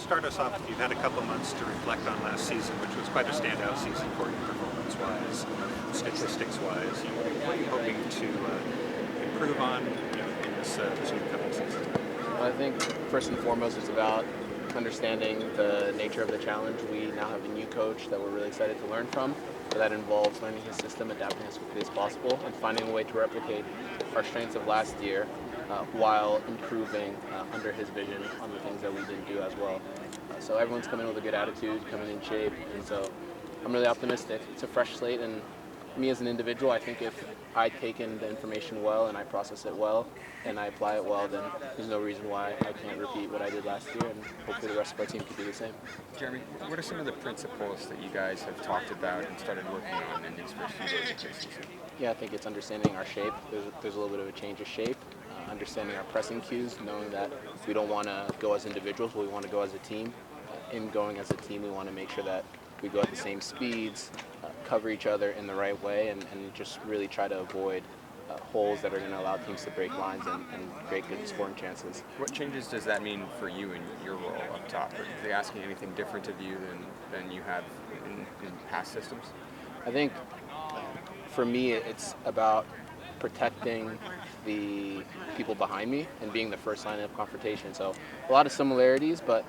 start us off? You've had a couple months to reflect on last season, which was quite a standout season for you, performance-wise, statistics-wise. What are you hoping to improve on in this new coming season? I think first and foremost it's about understanding the nature of the challenge. We now have a new coach that we're really excited to learn from. So that involves learning his system, adapting as quickly as possible, and finding a way to replicate our strengths of last year while improving under his vision on the things that we didn't do as well. So everyone's coming in with a good attitude, coming in shape, and so I'm really optimistic. It's a fresh slate, and me as an individual, I think if I take in the information well and I process it well and I apply it well, then there's no reason why I can't repeat what I did last year, and hopefully the rest of our team can do the same. Jeremy, what are some of the principles that you guys have talked about and started working on in these first few days of preseason? Yeah, I think it's understanding our shape. There's a little bit of a change of shape, understanding our pressing cues, knowing that we don't want to go as individuals, but we want to go as a team. In going as a team, we want to make sure that we go at the same speeds, cover each other in the right way, and just really try to avoid holes that are going to allow teams to break lines and create good scoring chances. What changes does that mean for you in your role up top? Are they asking anything different of you than you have in past systems? I think for me it's about protecting the people behind me and being the first line of confrontation. So a lot of similarities, but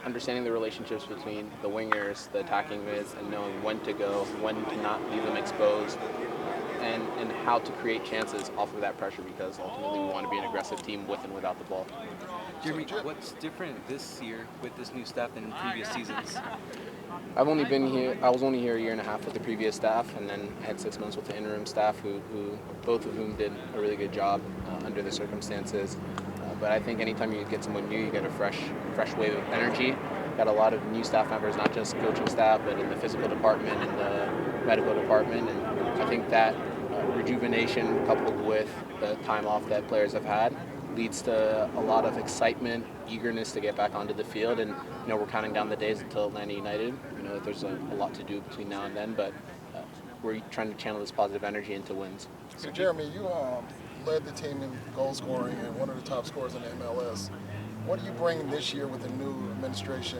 understanding the relationships between the wingers, the attacking mids, and knowing when to go, when to not leave them exposed, and how to create chances off of that pressure, because ultimately we want to be an aggressive team with and without the ball. Jeremy, what's different this year with this new staff than in previous seasons? I was only here a year and a half with the previous staff, and then I had 6 months with the interim staff, who both of whom did a really good job under the circumstances. But I think anytime you get someone new, you get a fresh wave of energy. Got a lot of new staff members, not just coaching staff, but in the physical department and the medical department. And I think that rejuvenation, coupled with the time off that players have had, leads to a lot of excitement, eagerness to get back onto the field. And we're counting down the days until Atlanta United. There's a lot to do between now and then, but we're trying to channel this positive energy into wins. So Jeremy, you led the team in goal scoring and one of the top scorers in the MLS. What do you bring this year with the new administration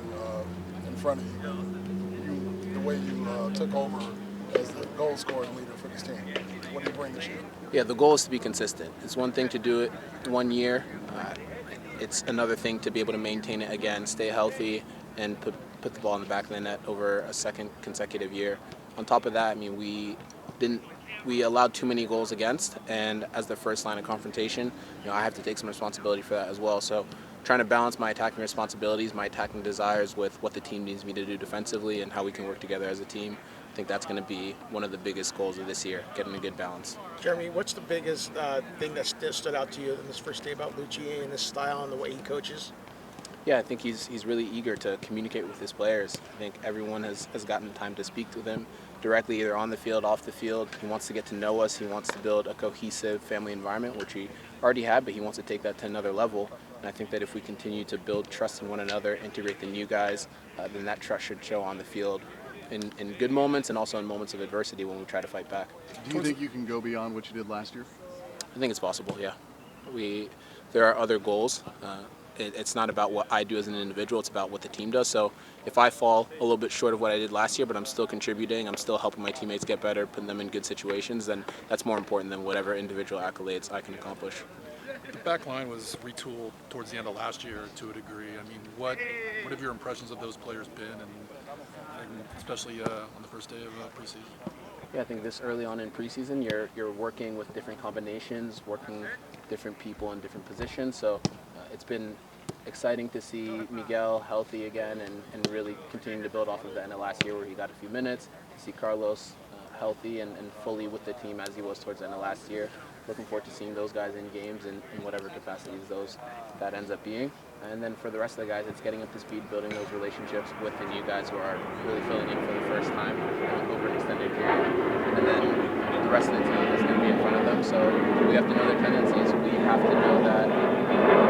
in front of you? The way you took over as the goal scoring leader for this team. What do you bring this year? Yeah, the goal is to be consistent. It's one thing to do it 1 year. It's another thing to be able to maintain it again, stay healthy, and put the ball in the back of the net over a second consecutive year. On top of that, we allowed too many goals against, and as the first line of confrontation, I have to take some responsibility for that as well. So trying to balance my attacking responsibilities, my attacking desires with what the team needs me to do defensively and how we can work together as a team. I think that's going to be one of the biggest goals of this year, getting a good balance. Jeremy, what's the biggest thing that stood out to you in this first day about Lucci and his style and the way he coaches? Yeah, I think he's really eager to communicate with his players. I think everyone has gotten time to speak to them directly, either on the field, off the field. He wants to get to know us. He wants to build a cohesive family environment, which he already had, but he wants to take that to another level. And I think that if we continue to build trust in one another, integrate the new guys, then that trust should show on the field in good moments and also in moments of adversity when we try to fight back. Do you think you can go beyond what you did last year? I think it's possible, yeah. There are other goals. It's not about what I do as an individual, it's about what the team does. So if I fall a little bit short of what I did last year, but I'm still contributing, I'm still helping my teammates get better, putting them in good situations, then that's more important than whatever individual accolades I can accomplish. The back line was retooled towards the end of last year to a degree. I mean, what have your impressions of those players been, and especially on the first day of preseason? Yeah, I think this early on in preseason, you're working with different combinations, working different people in different positions. So it's been exciting to see Miguel healthy again and really continuing to build off of the end of last year where he got a few minutes, to see Carlos healthy and fully with the team as he was towards the end of last year. Looking forward to seeing those guys in games in whatever capacities that ends up being. And then for the rest of the guys, it's getting up to speed, building those relationships with the new guys who are really filling in for the first time over an extended period. And then the rest of the team is going to be in front of them, so we have to know their tendencies. We have to know that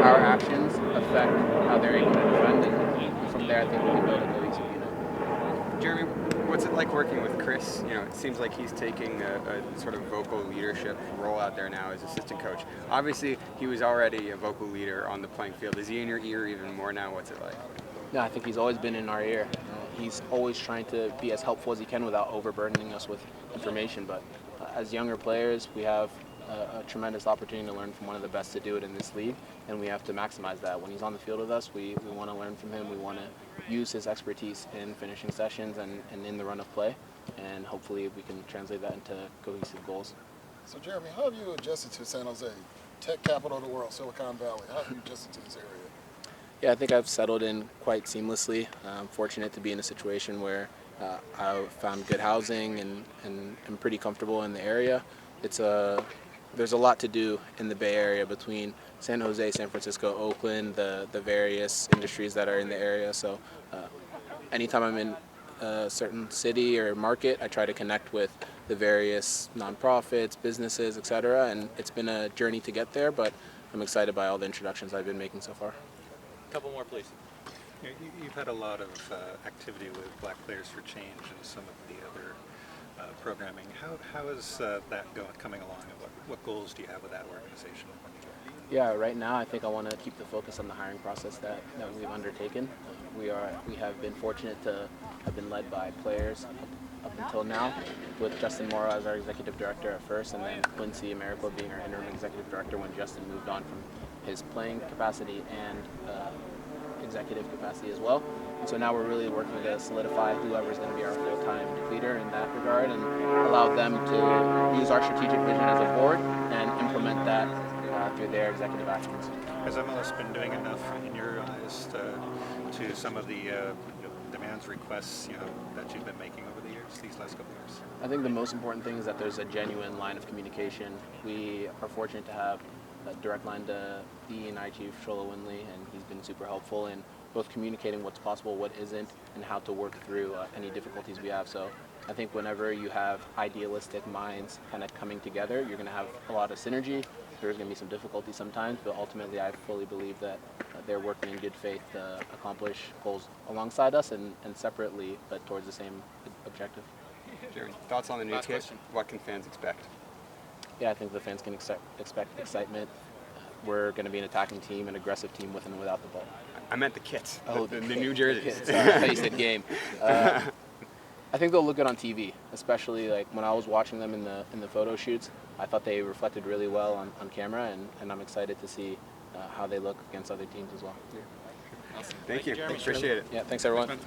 our actions affect how they're able to defend, and from there I think we can build a cohesive unit. Jeremy, what's it like working with Chris? It seems like he's taking a sort of vocal leadership role out there now as assistant coach. Obviously, he was already a vocal leader on the playing field. Is he in your ear even more now? What's it like? No, I think he's always been in our ear. He's always trying to be as helpful as he can without overburdening us with information. But as younger players, we have a tremendous opportunity to learn from one of the best to do it in this league, and we have to maximize that. When he's on the field with us, we want to learn from him. We want to use his expertise in finishing sessions and in the run of play, and hopefully we can translate that into cohesive goals. So Jeremy, how have you adjusted to San Jose, tech capital of the world, Silicon Valley? How have you adjusted to this area? Yeah, I think I've settled in quite seamlessly. I'm fortunate to be in a situation where I found good housing and I'm pretty comfortable in the area. There's a lot to do in the Bay Area between San Jose, San Francisco, Oakland, the various industries that are in the area. So anytime I'm in a certain city or market, I try to connect with the various nonprofits, businesses, etc. And it's been a journey to get there, but I'm excited by all the introductions I've been making so far. Couple more, please. You've had a lot of activity with Black Players for Change and some of the other programming. How is that coming along, and what goals do you have with that organization? Yeah, right now I think I want to keep the focus on the hiring process that we've undertaken. We have been fortunate to have been led by players up until now, with Justin Morrow as our executive director at first, and then Quincy Americo being our interim executive director when Justin moved on from his playing capacity and executive capacity as well. And so now we're really working to solidify whoever's going to be our full-time leader in that regard and allow them to use our strategic vision as a board and implement that through their executive actions. Has MLS been doing enough in your eyes to some of the demands, requests that you've been making over the years, these last couple of years? I think the most important thing is that there's a genuine line of communication. We are fortunate to have a direct line to E&I Chief Shola Winley, and he's been super helpful in both communicating what's possible, what isn't, and how to work through any difficulties we have. So I think whenever you have idealistic minds kind of coming together, you're going to have a lot of synergy. There's going to be some difficulty sometimes, but ultimately I fully believe that they're working in good faith to accomplish goals alongside us and separately, but towards the same objective. Jeremy, thoughts on the new Last kit? question. What can fans expect? Yeah, I think the fans can expect excitement. We're going to be an attacking team, an aggressive team with and without the ball. I meant the kits, Oh, the new jerseys. Sorry, I thought you said game. I think they'll look good on TV, especially like when I was watching them in the photo shoots. I thought they reflected really well on camera, and I'm excited to see how they look against other teams as well. Thank you. Appreciate it. Yeah, thanks everyone.